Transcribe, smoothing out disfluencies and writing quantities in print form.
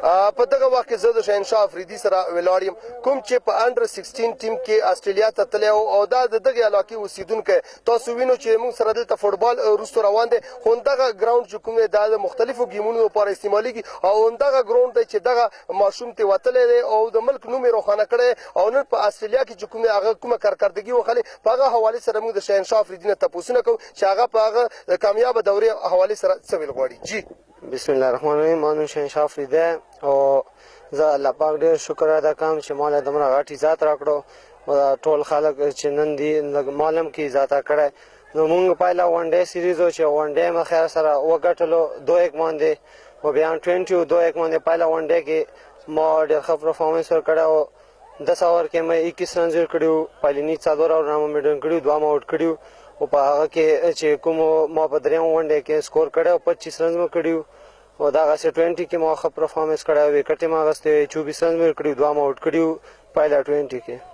په دغه وخت کې زه د شهنشاه افریدي سره ولاړ یم کوم چې په انډر 16 ټیم کې استرالیا ته تللی او دا د دغې علاقې اوسیدونکی تاسو وینو چې موږ سره دلته فوټبال وروسته روان دی خو همدغه ګراوند چې کوم دی دا د مختلفو ګیمونو لپاره استعمالیږي او همدغه ګراوند دی چې دغه ماشوم ترې وتلی دی او د ملک نوم یې روښانه کړی او نن په استرالیا کې چې کوم دی هغه کومه کارکردګي وښلې په هغه حوالې سره موږ د شهنشاه افریدي نه تپوسونه کوو چې هغه په هغه کامیابه دورې حوالې سره څه ویل غواړي جی بسم الله الرحمن الرحیم ما نوم شهنشاه افریدی او زه الله پاک ډېر شکر ادا کوم چې ما له دومره غټ عزت راکړو او ټول خلک چې نن دي ما هم کې عزت کړی نو موږ پهله ون ډے سیریز و چې ون ډے مې خیر سره وګټلو 2-1 باندې او بیا 2-1 باندې پهله ون ډے کې ما ډېر ښه پرفارمنس ورکړی او 10 اوور کې مې 21 رن جوړ کړي پهلني 4 اوورونه مې ډن کړي 2 آوټ کړي او په هغه کې چې کوم ما په دریم ون ډے کې سکور کړی او 25 رن مې کړي او دغه 20 کې ما ښه پرفارمنس کړی وکټ یې ما غستې 24 رن مې کړي 2 آوټ کړي پهله 20 کې